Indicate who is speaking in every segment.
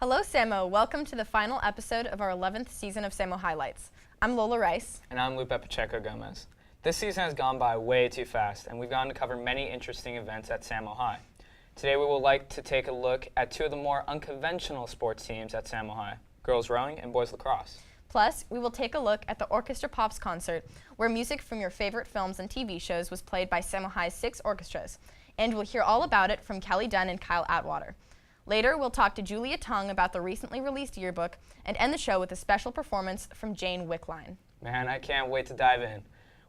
Speaker 1: Hello, Samo. Welcome to the final episode of our 11th season of Samo Highlights. I'm Lola Rice.
Speaker 2: And I'm Lupe Pacheco Gomez. This season has gone by way too fast, and we've gotten to cover many interesting events at Samo High. Today we would like to take a look at two of the more unconventional sports teams at Samo High, girls rowing and boys lacrosse.
Speaker 1: Plus, we will take a look at the Orchestra Pops concert, where music from your favorite films and TV shows was played by Samo High's 6 orchestras. And we'll hear all about it from Kelly Dunn and Kyle Atwater. Later, we'll talk to Julia Tung about the recently released yearbook and end the show with a special performance from Jane Wickline.
Speaker 2: Man, I can't wait to dive in.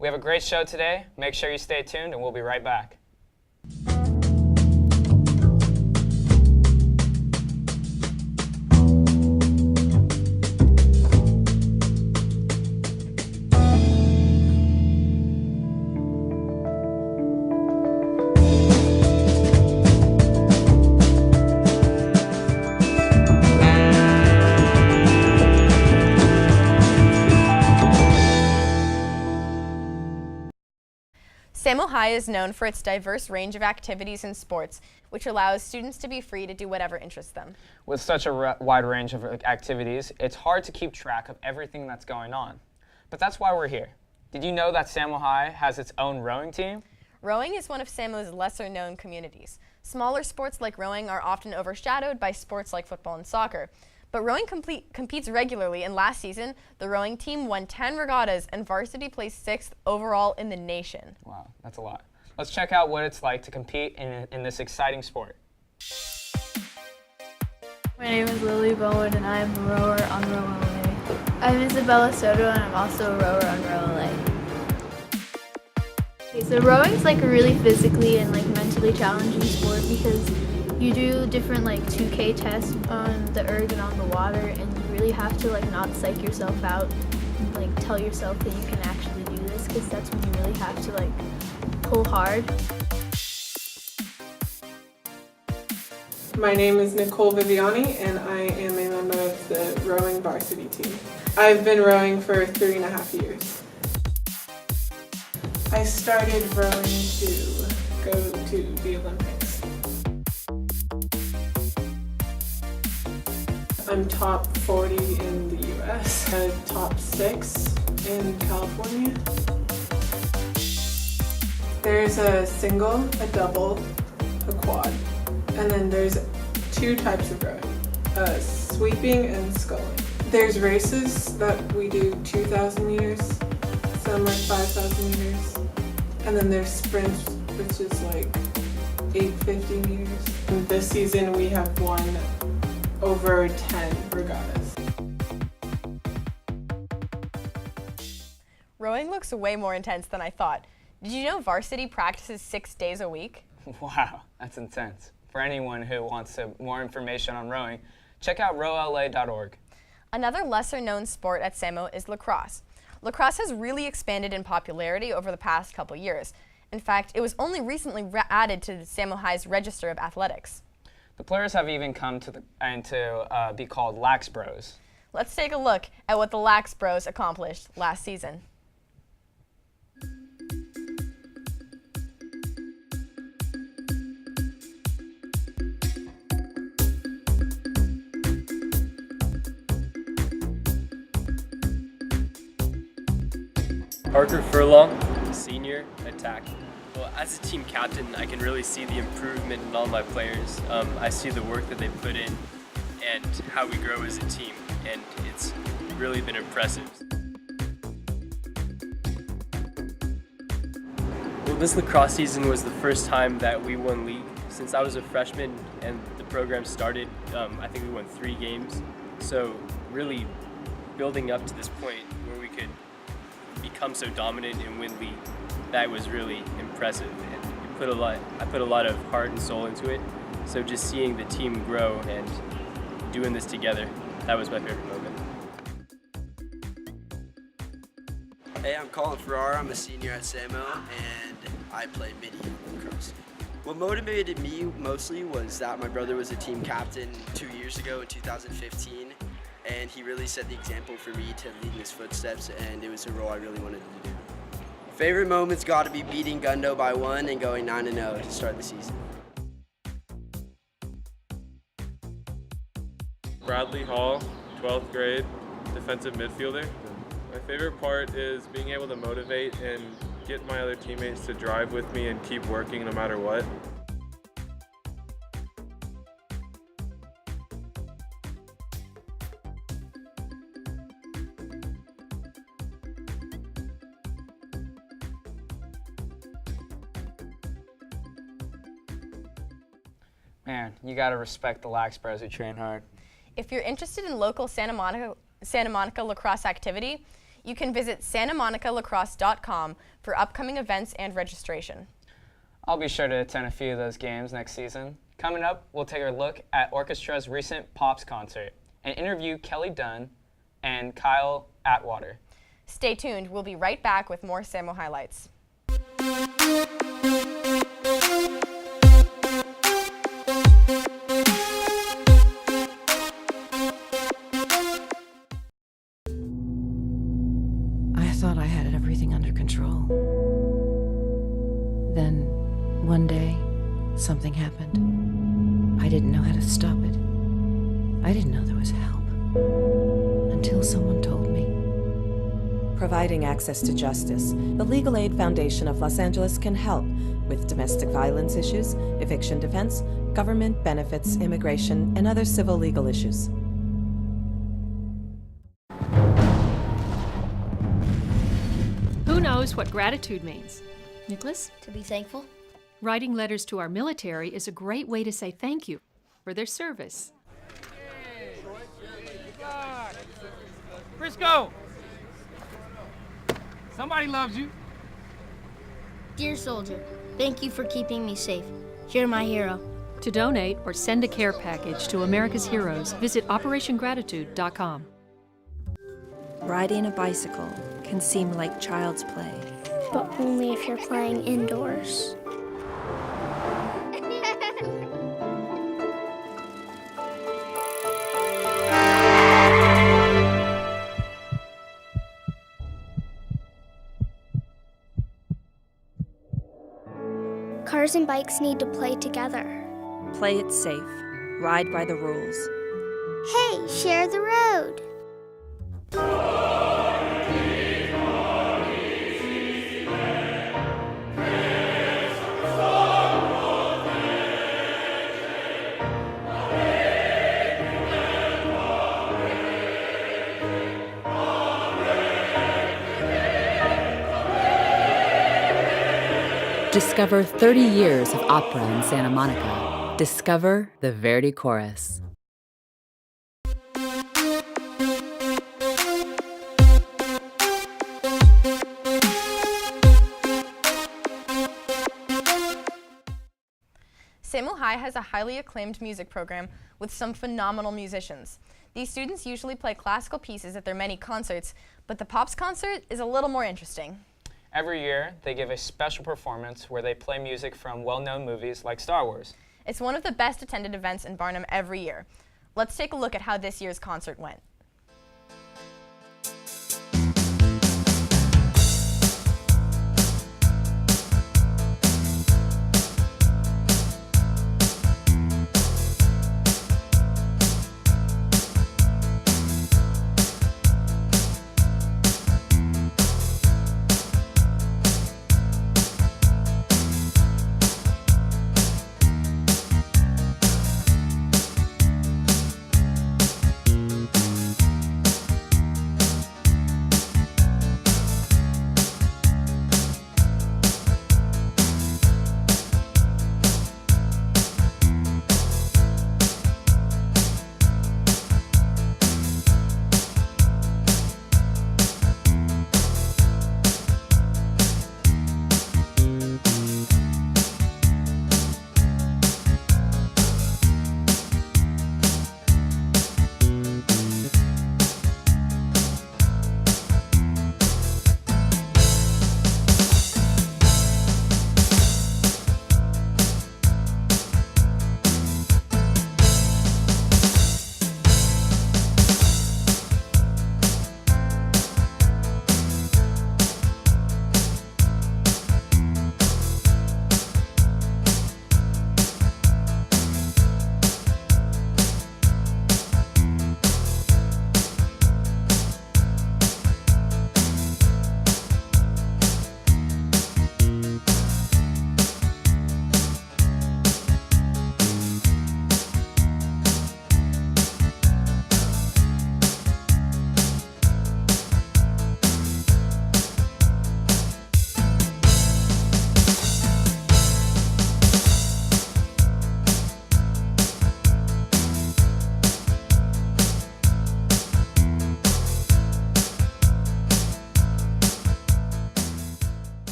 Speaker 2: We have a great show today. Make sure you stay tuned, and we'll be right back.
Speaker 1: Samo High is known for its diverse range of activities and sports, which allows students to be free to do whatever interests them.
Speaker 2: With such a wide range of activities, it's hard to keep track of everything that's going on. But that's why we're here. Did you know that Samo High has its own rowing team?
Speaker 1: Rowing is one of Samo's lesser-known communities. Smaller sports like rowing are often overshadowed by sports like football and soccer. But rowing competes regularly, and last season, the rowing team won 10 regattas and varsity placed 6th overall in the nation.
Speaker 2: Wow, that's a lot. Let's check out what it's like to compete in this exciting sport.
Speaker 3: My name is Lily Bowen and I am a rower on Row LA. I'm Isabella Soto and I'm also a rower on Row LA. Okay, so rowing's like a really physically and like mentally challenging sport because you do different like 2K tests on the erg and on the water, and you really have to like not psych yourself out and like tell yourself that you can actually do this, because that's when you really have to like pull hard.
Speaker 4: My name is Nicole Viviani and I am a member of the rowing varsity team. I've been rowing for 3.5 years. I started rowing to go to the Olympics. I'm top 40 in the US, top 6 in California. There's a single, a double, a quad, and then there's 2 types of rowing, sweeping and sculling. There's races that we do 2,000 meters, some are 5,000 meters, and then there's sprints, which is like 850 meters. And this season we have won over 10 regattas.
Speaker 1: Rowing looks way more intense than I thought. Did you know varsity practices 6 days a week?
Speaker 2: Wow, that's intense. For anyone who wants more information on rowing, check out rowla.org.
Speaker 1: Another lesser-known sport at Samo is lacrosse. Lacrosse has really expanded in popularity over the past couple years. In fact, it was only recently added to the Samo High's Register of Athletics.
Speaker 2: The players have even come to be called Lax Bros.
Speaker 1: Let's take a look at what the Lax Bros accomplished last season.
Speaker 5: Parker Furlong, senior, attack. Well, as a team captain, I can really see the improvement in all my players. I see the work that they put in and how we grow as a team, and it's really been impressive. Well, this lacrosse season was the first time that we won league. Since I was a freshman and the program started, I think we won 3 games. So really building up to this point where we could become so dominant and win league, that was really impressive, and I put a lot of heart and soul into it. So just seeing the team grow and doing this together, that was my favorite moment.
Speaker 6: Hey, I'm Colin Farrar. I'm a senior at Samo, and I play midi lacrosse. What motivated me mostly was that my brother was a team captain 2 years ago in 2015, and he really set the example for me to lead in his footsteps, and it was a role I really wanted to do. Favorite moment's got to be beating Gundo by 1 and going 9-0 to start the season.
Speaker 7: Bradley Hall, 12th grade, defensive midfielder. My favorite part is being able to motivate and get my other teammates to drive with me and keep working no matter what.
Speaker 2: Man, you gotta respect the Lax Bros who train hard.
Speaker 1: If you're interested in local Santa Monica lacrosse activity, you can visit SantaMonicaLacrosse.com for upcoming events and registration.
Speaker 2: I'll be sure to attend a few of those games next season. Coming up, we'll take a look at Orchestra's recent Pops concert and interview Kelly Dunn and Kyle Atwater.
Speaker 1: Stay tuned. We'll be right back with more SAMO Highlights.
Speaker 8: I thought I had everything under control. Then, one day, something happened. I didn't know how to stop it. I didn't know there was help. Until someone told me.
Speaker 9: Providing access to justice, the Legal Aid Foundation of Los Angeles can help with domestic violence issues, eviction defense, government benefits, immigration, and other civil legal issues.
Speaker 10: Who knows what gratitude means? Nicholas?
Speaker 11: To be thankful.
Speaker 10: Writing letters to our military is a great way to say thank you for their service.
Speaker 12: Frisco! Somebody loves you.
Speaker 11: Dear soldier, thank you for keeping me safe. You're my hero.
Speaker 10: To donate or send a care package to America's heroes, visit OperationGratitude.com.
Speaker 13: Riding a bicycle can seem like child's play.
Speaker 14: But only if you're playing indoors. Cars and bikes need to play together.
Speaker 13: Play it safe. Ride by the rules.
Speaker 14: Hey, share the road.
Speaker 15: Discover 30 years of opera in Santa Monica. Discover the Verdi Chorus.
Speaker 1: SAMO High has a highly acclaimed music program with some phenomenal musicians. These students usually play classical pieces at their many concerts, but the Pops concert is a little more interesting.
Speaker 2: Every year, they give a special performance where they play music from well-known movies like Star Wars.
Speaker 1: It's one of the best attended events in Barnum every year. Let's take a look at how this year's concert went.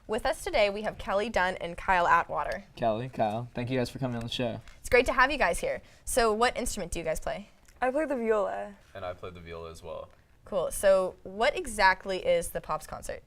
Speaker 1: With us today, we have Kelly Dunn and Kyle Atwater.
Speaker 2: Kelly, Kyle, thank you guys for coming on the show.
Speaker 1: It's great to have you guys here. So what instrument do you guys play?
Speaker 12: I play the viola.
Speaker 16: And I played the viola as well.
Speaker 1: Cool. So what exactly is the Pops concert?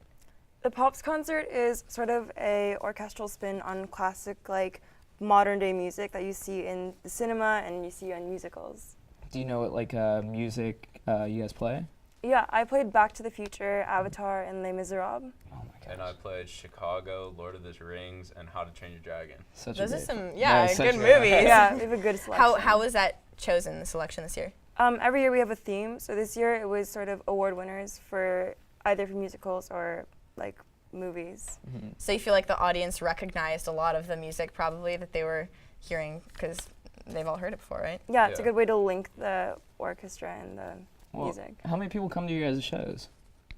Speaker 12: The Pops concert is sort of a orchestral spin on classic, like, modern day music that you see in the cinema and you see in musicals.
Speaker 2: Do you know what music you guys play?
Speaker 12: Yeah, I played Back to the Future, Avatar, and Les Miserables.
Speaker 2: Oh my gosh.
Speaker 16: And I played Chicago, Lord of the Rings, and How to Train Your Dragon.
Speaker 1: Those are some,
Speaker 2: such
Speaker 1: good movies.
Speaker 12: Yeah, we have a good selection.
Speaker 1: How was that chosen, the selection this year?
Speaker 12: Every year we have a theme. So this year it was sort of award winners for either for musicals or like movies.
Speaker 2: Mm-hmm.
Speaker 1: So you feel like the audience recognized a lot of the music probably that they were hearing because they've all heard it before, right?
Speaker 12: Yeah, it's a good way to link the orchestra and the music.
Speaker 2: How many people come to you guys' shows?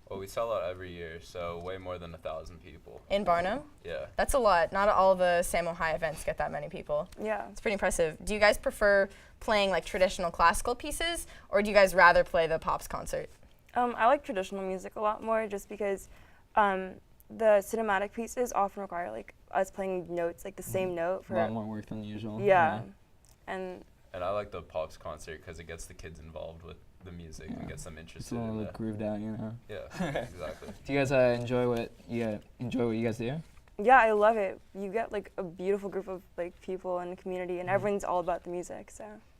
Speaker 16: Well, we sell out every year, so way more than 1,000 people.
Speaker 1: In Barno?
Speaker 16: Yeah.
Speaker 1: That's a lot. Not all the Samo High events get that many people.
Speaker 12: Yeah.
Speaker 1: It's pretty impressive. Do you guys prefer playing like traditional classical pieces, or do you guys rather play the Pops concert?
Speaker 12: I like traditional music a lot more just because the cinematic pieces often require like us playing notes, like the same note for
Speaker 2: a lot more work than usual.
Speaker 12: Yeah. And
Speaker 16: I like the Pops concert because it gets the kids involved with the music and gets them interested
Speaker 2: It's a little
Speaker 16: in it.
Speaker 2: grooved out, you know.
Speaker 16: Yeah, exactly.
Speaker 2: Do you guys enjoy what you guys do?
Speaker 12: yeah, I love it. You get like a beautiful group of like people in the community, and everyone's all about the music.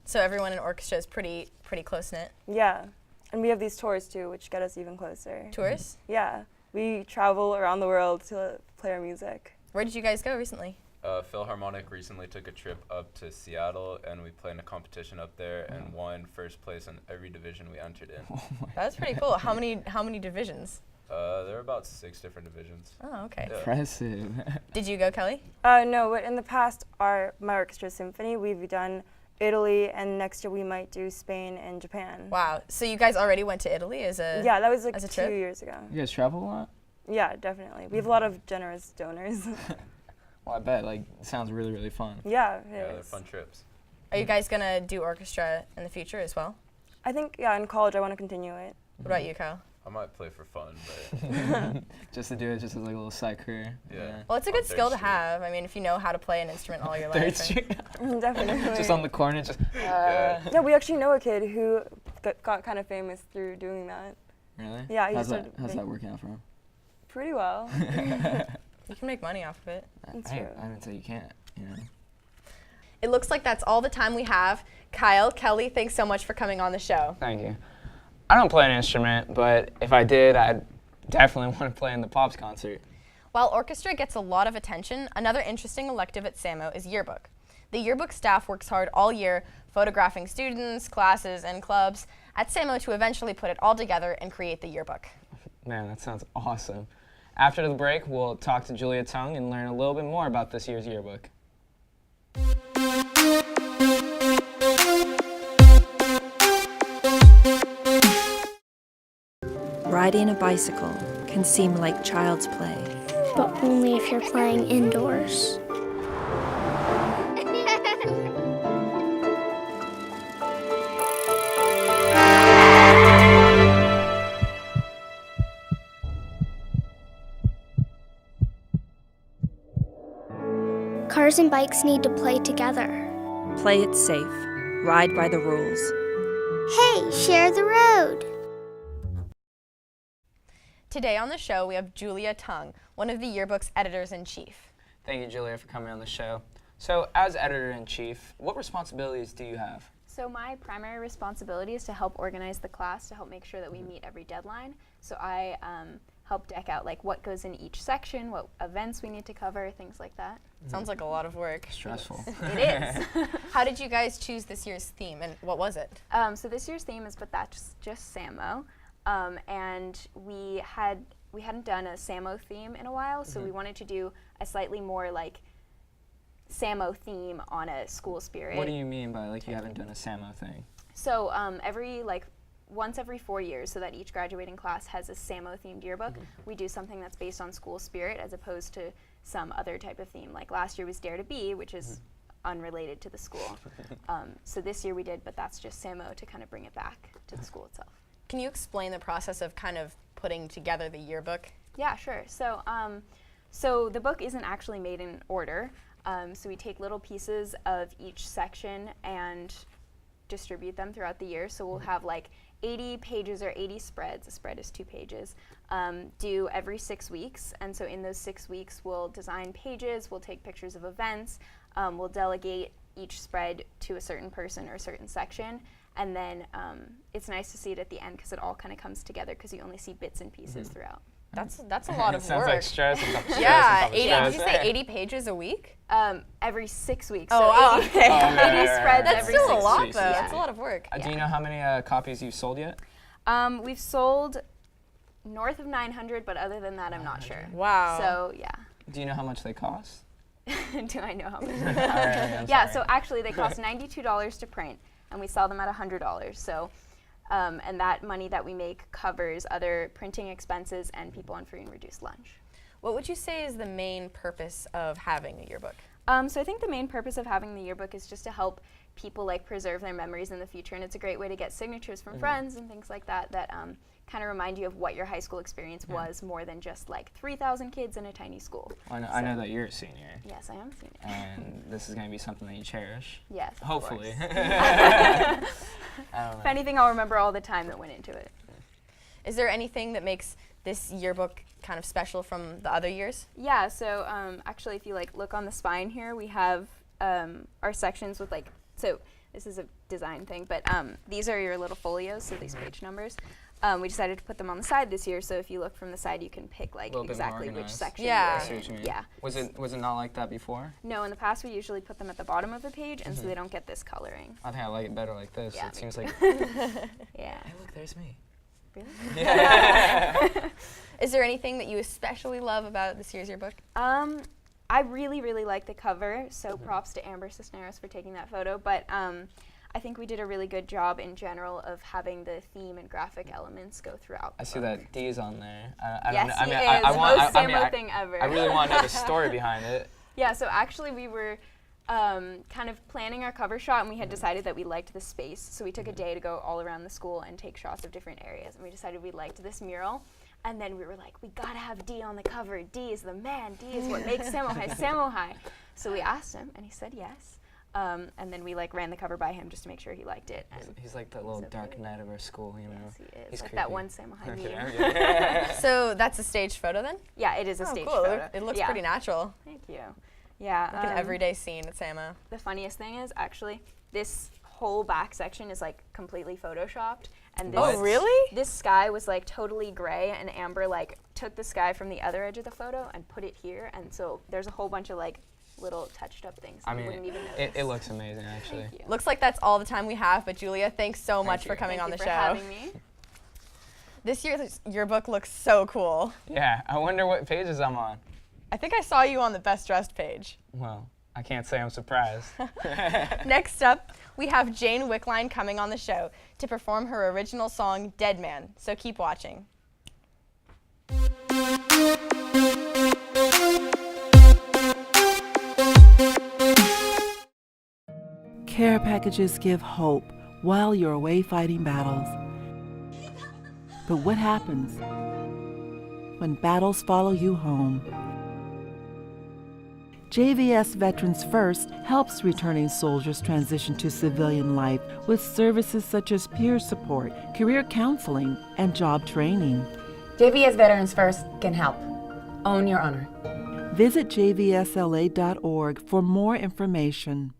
Speaker 1: So everyone in orchestra is pretty close knit.
Speaker 12: Yeah, and we have these tours too, which get us even closer.
Speaker 1: Tours?
Speaker 12: Yeah, we travel around the world to play our music.
Speaker 1: Where did you guys go recently?
Speaker 16: Philharmonic recently took a trip up to Seattle, and we played in a competition up there and won first place in every division we entered in.
Speaker 1: That's pretty cool. How many divisions?
Speaker 16: There are about 6 different divisions.
Speaker 1: Oh, okay.
Speaker 16: Yeah.
Speaker 2: Impressive.
Speaker 1: Did you go, Kelly?
Speaker 12: No, but in the past, my orchestra symphony, we've done Italy, and next year we might do Spain and Japan.
Speaker 1: Wow. So you guys already went to Italy as a
Speaker 12: Yeah, that was like
Speaker 1: as a
Speaker 12: 2
Speaker 1: trip?
Speaker 12: years ago.
Speaker 2: You guys travel a lot?
Speaker 12: Yeah, definitely. We have a lot of generous donors.
Speaker 2: Well, I bet. Like, it sounds really, really fun.
Speaker 12: Yeah, it
Speaker 16: Yeah, they're
Speaker 12: is.
Speaker 16: fun trips.
Speaker 1: Are you guys gonna do orchestra in the future as well?
Speaker 12: I think, yeah, in college I want to continue it.
Speaker 1: What about you, Kyle?
Speaker 16: I might play for fun, but
Speaker 2: Just to do it, just as like a little side career.
Speaker 16: yeah.
Speaker 1: Well, it's a
Speaker 16: On
Speaker 1: good skill to
Speaker 16: Third Street.
Speaker 1: have. I mean, if you know how to play an instrument all your
Speaker 2: Third
Speaker 1: life.
Speaker 2: Street.
Speaker 12: Definitely.
Speaker 2: Just on the corner, just.
Speaker 16: Yeah.
Speaker 12: Yeah, we actually know a kid who got kind of famous through doing that.
Speaker 2: Really?
Speaker 12: Yeah, he
Speaker 2: How's
Speaker 12: just
Speaker 2: that?
Speaker 12: started
Speaker 2: How's that working out for him?
Speaker 12: Pretty well.
Speaker 1: You can make money off of it.
Speaker 12: That's
Speaker 2: Hey,
Speaker 12: true.
Speaker 2: I didn't say you can't. You know.
Speaker 1: It looks like that's all the time we have. Kyle, Kelly, thanks so much for coming on the show.
Speaker 2: Thank you. I don't play an instrument, but if I did, I'd definitely want to play in the Pops concert.
Speaker 1: While orchestra gets a lot of attention, another interesting elective at SAMO is yearbook. The yearbook staff works hard all year, photographing students, classes, and clubs at SAMO to eventually put it all together and create the yearbook.
Speaker 2: Man, that sounds awesome. After the break, we'll talk to Julia Tung and learn a little bit more about this year's yearbook.
Speaker 13: Riding a bicycle can seem like child's play.
Speaker 14: But only if you're playing indoors. Cars and bikes need to play together.
Speaker 13: Play it safe. Ride by the rules.
Speaker 14: Hey, share the road!
Speaker 1: Today on the show, we have Julia Tung, one of the yearbook's editors-in-chief.
Speaker 2: Thank you, Julia, for coming on the show. So, as editor-in-chief, what responsibilities do you have?
Speaker 17: So my primary responsibility is to help organize the class, to help make sure that we meet every deadline. So I help deck out like what goes in each section, what events we need to cover, things like that.
Speaker 1: Sounds like a lot of work.
Speaker 2: Stressful.
Speaker 17: It is.
Speaker 1: How did you guys choose this year's theme, and what was it?
Speaker 17: So this year's theme is But That's Just Samo. And we hadn't done a Samo theme in a while, so we wanted to do a slightly more like Samo theme on a school spirit.
Speaker 2: What do you mean by like you haven't done a Samo thing?
Speaker 17: So once every 4 years, so that each graduating class has a Samo themed yearbook, we do something that's based on school spirit as opposed to some other type of theme. Like last year was Dare to Be, which is unrelated to the school. So this year we did But That's Just Samo to kind of bring it back to the school itself.
Speaker 1: Can you explain the process of kind of putting together the yearbook?
Speaker 17: Yeah, sure. So So the book isn't actually made in order. So we take little pieces of each section and distribute them throughout the year. So we'll have like 80 pages or 80 spreads, a spread is 2 pages, due every 6 weeks. And so in those 6 weeks, we'll design pages, we'll take pictures of events, we'll delegate each spread to a certain person or a certain section. And then it's nice to see it at the end because it all kind of comes together because you only see bits and pieces throughout.
Speaker 1: That's a lot of
Speaker 2: It sounds
Speaker 1: work.
Speaker 2: like stress.
Speaker 1: Yeah, 80, did you say 80 pages a week?
Speaker 17: Every 6 weeks.
Speaker 1: Oh,
Speaker 17: so 80,
Speaker 1: okay.
Speaker 17: 80 spreads
Speaker 1: That's
Speaker 17: every
Speaker 1: still
Speaker 17: 6
Speaker 1: a lot,
Speaker 17: weeks.
Speaker 1: though.
Speaker 17: Yeah.
Speaker 1: That's a lot of work.
Speaker 2: Do you know how many copies you've sold yet?
Speaker 17: We've sold north of 900, but other than that, I'm not sure.
Speaker 1: Wow.
Speaker 17: So, yeah.
Speaker 2: Do you know how much they cost?
Speaker 17: Do I know how much?
Speaker 2: I'm
Speaker 17: Yeah,
Speaker 2: sorry.
Speaker 17: so actually they cost $92 to print, and we sell them at $100. So, and that money that we make covers other printing expenses and people on free and reduced lunch.
Speaker 1: What would you say is the main purpose of having a yearbook?
Speaker 17: So I think the main purpose of having the yearbook is just to help people like preserve their memories in the future, and it's a great way to get signatures from friends and things like that that kind of remind you of what your high school experience was, more than just like 3,000 kids in a tiny school.
Speaker 2: Well, I know that you're a senior.
Speaker 17: Yes, I am a senior.
Speaker 2: And this is going to be something that you cherish.
Speaker 17: Yes, of
Speaker 2: hopefully.
Speaker 17: course.
Speaker 2: I don't know.
Speaker 17: If anything, I'll remember all the time that went into it.
Speaker 1: Is there anything that makes this yearbook kind of special from the other years?
Speaker 17: Yeah, so actually if you like look on the spine here, we have our sections with like, so this is a design thing, but these are your little folios, so these page numbers. We decided to put them on the side this year, so if you look from the side, you can pick like exactly which section
Speaker 1: Yeah.
Speaker 17: you're
Speaker 2: I see what you mean.
Speaker 17: Yeah.
Speaker 2: Was it not like that before?
Speaker 17: No, in the past we usually put them at the bottom of the page, and so they don't get this coloring.
Speaker 2: I think I like it better like this.
Speaker 17: Yeah,
Speaker 2: It
Speaker 17: me
Speaker 2: seems
Speaker 17: too.
Speaker 2: like,
Speaker 17: Yeah.
Speaker 2: hey look, there's me.
Speaker 17: Really?
Speaker 2: Yeah.
Speaker 1: Is there anything that you especially love about this year's yearbook?
Speaker 17: I really, really like the cover, so props to Amber Cisneros for taking that photo, but I think we did a really good job in general of having the theme and graphic elements go throughout.
Speaker 2: I see that D's on there. I
Speaker 17: Yes,
Speaker 2: don't know. I
Speaker 17: he
Speaker 2: mean,
Speaker 17: is.
Speaker 2: I want.
Speaker 17: Most
Speaker 2: I mean,
Speaker 17: Samo thing ever.
Speaker 2: I really want to know the story behind it.
Speaker 17: Yeah, so actually we were kind of planning our cover shot, and we had decided that we liked the space, so we took a day to go all around the school and take shots of different areas, and we decided we liked this mural. And then we were like, we gotta have D on the cover. D is the man. D is what makes Samo High. So we asked him, and he said yes. And then we like ran the cover by him just to make sure he liked it. And
Speaker 2: He's like that little dark knight of our school, you know.
Speaker 17: yes, he is.
Speaker 2: He's
Speaker 17: Like
Speaker 2: creepy.
Speaker 17: that one Samo High meme.
Speaker 2: Okay.
Speaker 1: So that's a staged photo then?
Speaker 17: Yeah, it is a
Speaker 1: Oh,
Speaker 17: staged
Speaker 1: cool.
Speaker 17: photo.
Speaker 1: It looks
Speaker 17: Yeah.
Speaker 1: pretty natural.
Speaker 17: Thank you. Yeah.
Speaker 1: Like an everyday scene at Samo.
Speaker 17: The funniest thing is actually this whole back section is like completely photoshopped, and this,
Speaker 1: Oh, really?
Speaker 17: This sky was like totally gray, and Amber like took the sky from the other edge of the photo and put it here, and so there's a whole bunch of like little touched up things
Speaker 2: I
Speaker 17: you
Speaker 2: mean,
Speaker 17: wouldn't even notice.
Speaker 2: it looks amazing actually.
Speaker 17: Thank you.
Speaker 1: Looks like that's all the time we have, but Julia, thanks so much for coming
Speaker 17: Thank
Speaker 1: on
Speaker 17: you
Speaker 1: the
Speaker 17: for
Speaker 1: show.
Speaker 17: having me.
Speaker 1: This year's yearbook looks so cool.
Speaker 2: Yeah, I wonder what pages I'm on.
Speaker 1: I think I saw you on the best dressed page.
Speaker 2: Well, I can't say I'm surprised.
Speaker 1: Next up, we have Jane Wickline coming on the show to perform her original song, Dead Man, so keep watching.
Speaker 18: Care packages give hope while you're away fighting battles. But what happens when battles follow you home? JVS Veterans First helps returning soldiers transition to civilian life with services such as peer support, career counseling, and job training.
Speaker 15: JVS Veterans First can help. Own your honor.
Speaker 18: Visit jvsla.org for more information.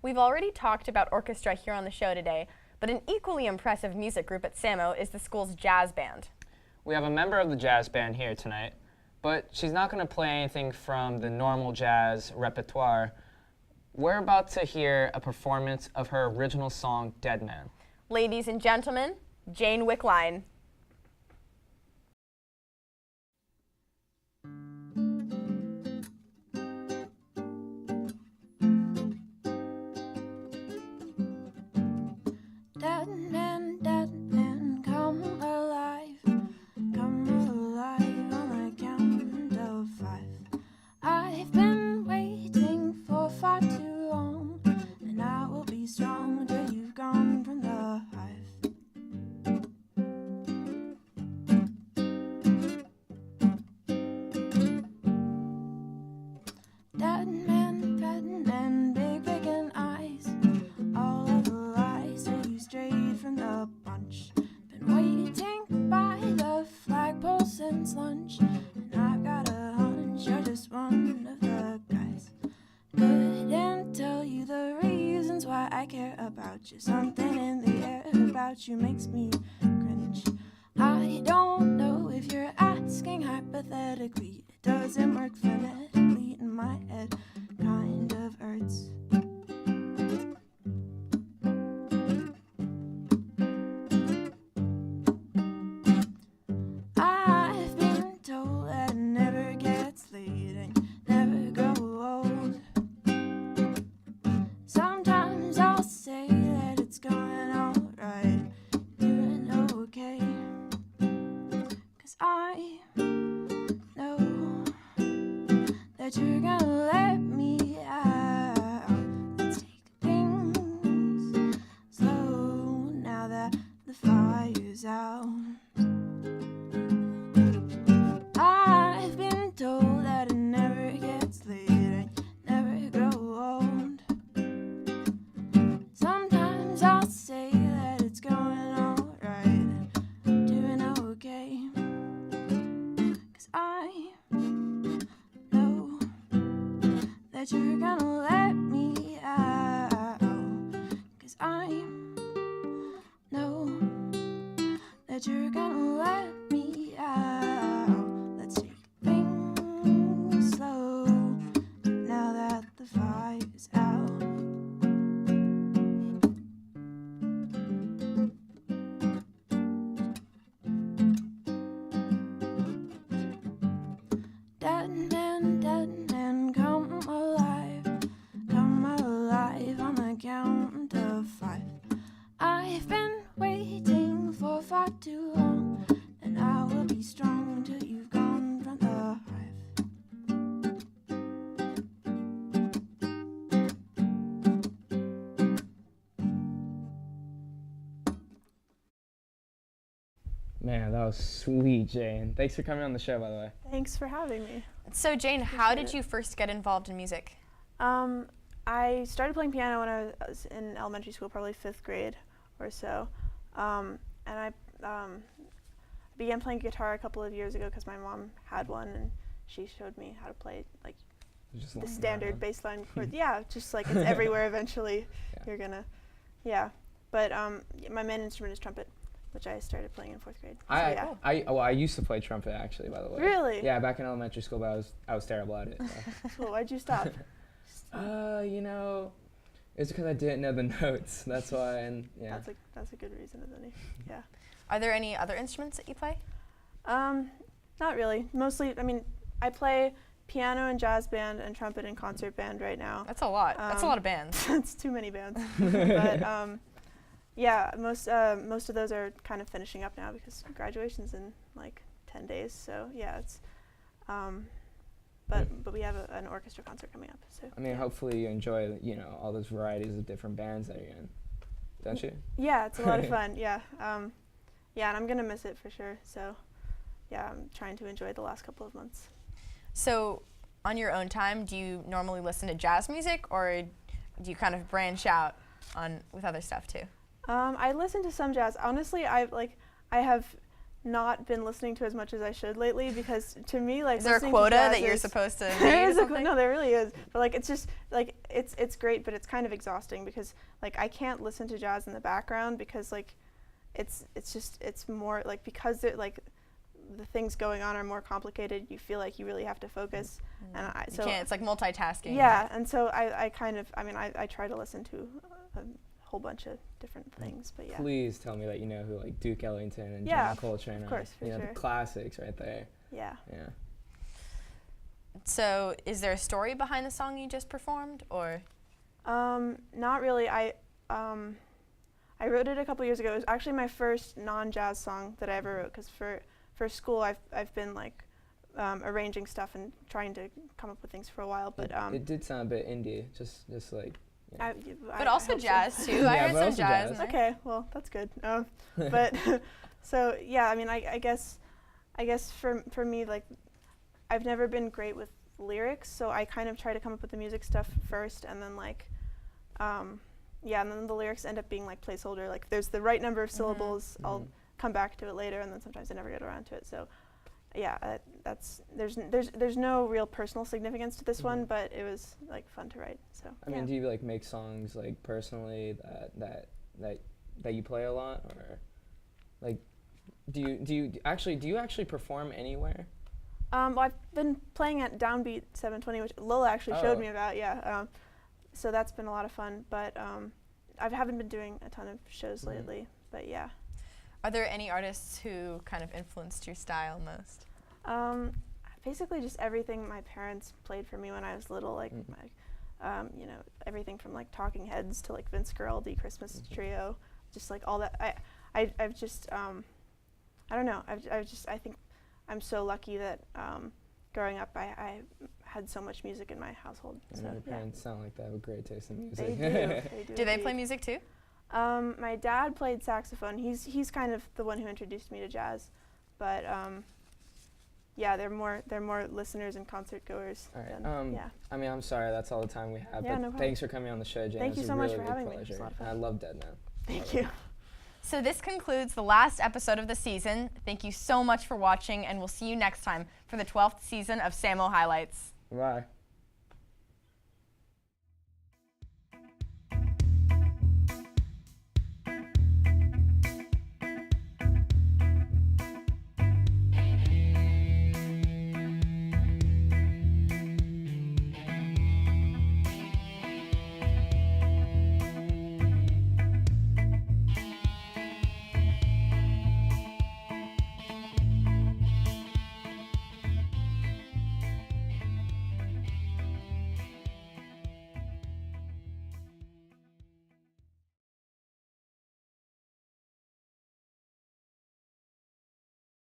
Speaker 1: We've already talked about orchestra here on the show today, but an equally impressive music group at Samo is the school's jazz band.
Speaker 2: We have a member of the jazz band here tonight, but she's not going to play anything from the normal jazz repertoire. We're about to hear a performance of her original song, Dead Man.
Speaker 1: Ladies and gentlemen, Jane Wickline.
Speaker 19: Dead man, come alive on the count of 5. I've been waiting for far too long, and I will be strong till you've gone from since lunch, and I've got a hunch you're just one of the guys. Couldn't tell you the reasons why I care about you. Something in the air about you makes me cringe. I don't know if you're asking hypothetically. It doesn't work phonetically in my head. Kind of hurts. I've been told that it never gets late and never grow old. Sometimes I'll say that it's going alright, doing okay. 'Cause I know that you're gonna let me out. Let's take things slow now that the fire's out. I've been told that it never gets late and never grow old. Sometimes I'll say that it's going alright, doing okay. 'Cause I know that you're gonna let me out. 'Cause I know that you're gonna let me out. Let's take things slow now that the fire's out. Dead man, come alive on the count of 5. I've been waiting for far too long, and I will be strong till you've gone from the hive.
Speaker 2: Man, that was sweet, Jane. Thanks for coming on the show, by the way.
Speaker 12: Thanks for having me.
Speaker 1: So Jane, how did you first get involved in music?
Speaker 12: I started playing piano when I was in elementary school, probably 5th grade or so. And I began playing guitar a couple of years ago because my mom had one, and she showed me how to play like
Speaker 2: Just
Speaker 12: the standard bass line chord. Yeah, just like it's everywhere eventually.
Speaker 2: Yeah.
Speaker 12: You're gonna, yeah. But my main instrument is trumpet, which I started playing in 4th grade. So, yeah.
Speaker 2: I used to play trumpet actually, by the way.
Speaker 12: Really?
Speaker 2: Yeah, back in elementary school, but I was terrible at it. So.
Speaker 12: Cool. Why'd you stop?
Speaker 2: You know, it's because I didn't know the notes. That's why, and yeah.
Speaker 12: That's a good reason, isn't it? Yeah.
Speaker 1: Are there any other instruments that you play?
Speaker 12: Not really. Mostly, I mean, I play piano and jazz band and trumpet and concert band right now.
Speaker 1: That's a lot. That's a lot of bands.
Speaker 12: It's too many bands. But yeah, most of those are kind of finishing up now because graduation's in like 10 days. So yeah, it's but we have an orchestra concert coming up. So
Speaker 2: I mean, hopefully you enjoy all those varieties of different bands that you're in, don't you?
Speaker 12: Yeah, it's a lot of fun. Yeah, yeah, and I'm gonna miss it for sure. So yeah, I'm trying to enjoy the last couple of months.
Speaker 1: So on your own time, do you normally listen to jazz music, or do you kind of branch out with other stuff too?
Speaker 12: I listen to some jazz. Honestly, I have not been listening to as much as I should lately because to me, like,
Speaker 1: is there a quota that you're supposed to read or something?
Speaker 12: No, there really is. But like, it's just like it's great, but it's kind of exhausting because like I can't listen to jazz in the background because like it's more like because it like the things going on are more complicated. You feel like you really have to focus, and
Speaker 1: you can't. It's like multitasking.
Speaker 12: Yeah, and so I kind of I try to listen to a whole bunch of different things, but yeah.
Speaker 2: Please tell me that you know who like Duke Ellington and
Speaker 12: yeah,
Speaker 2: John Coltrane are.
Speaker 12: Of course, for sure.
Speaker 2: The classics right there.
Speaker 12: Yeah.
Speaker 2: Yeah.
Speaker 1: So, is there a story behind the song you just performed, or?
Speaker 12: Not really. I wrote it a couple years ago. It was actually my first non-jazz song that I ever wrote because for school I've been like arranging stuff and trying to come up with things for a while, but
Speaker 2: it did sound a bit indie, just like. Yeah.
Speaker 1: But also jazz too. I heard some jazz.
Speaker 12: Okay, well that's good. But so yeah, I mean, I guess for me, like, I've never been great with lyrics, so I kind of try to come up with the music stuff first, and then like, yeah, and then the lyrics end up being like placeholder. Like, there's the right number of syllables. I'll come back to it later, and then sometimes I never get around to it. So, yeah, there's no real personal significance to this one, but it was like fun to write. So
Speaker 2: I mean, do you like make songs like personally that you play a lot, or like do you actually perform anywhere?
Speaker 12: Well, I've been playing at Downbeat 720, which Lola actually showed me about. Yeah, so that's been a lot of fun. But I haven't been doing a ton of shows lately. But yeah.
Speaker 1: Are there any artists who kind of influenced your style most?
Speaker 12: Basically, just everything my parents played for me when I was little, like you know, everything from like Talking Heads to like Vince Guaraldi, Christmas Trio, just like all that. I've just I don't know. I think I'm so lucky that growing up I had so much music in my household.
Speaker 2: So your parents sound like they have a great taste in music.
Speaker 12: They do. They do.
Speaker 1: Do they play music too?
Speaker 12: My dad played saxophone. He's kind of the one who introduced me to jazz, but yeah, they're more listeners and concert goers.
Speaker 2: All right.
Speaker 12: Than, yeah.
Speaker 2: I mean, I'm sorry, that's all the time we have.
Speaker 12: Yeah,
Speaker 2: but
Speaker 12: no problem.
Speaker 2: Thanks for coming on the show, Jen.
Speaker 12: Thank you so
Speaker 2: much
Speaker 12: for having me.
Speaker 2: Pleasure.
Speaker 12: It's a lot of fun.
Speaker 2: I love Dead Now.
Speaker 12: Thank you.
Speaker 1: So this concludes the last episode of the season. Thank you so much for watching, and we'll see you next time for the 12th season of SAMO Highlights.
Speaker 2: Bye.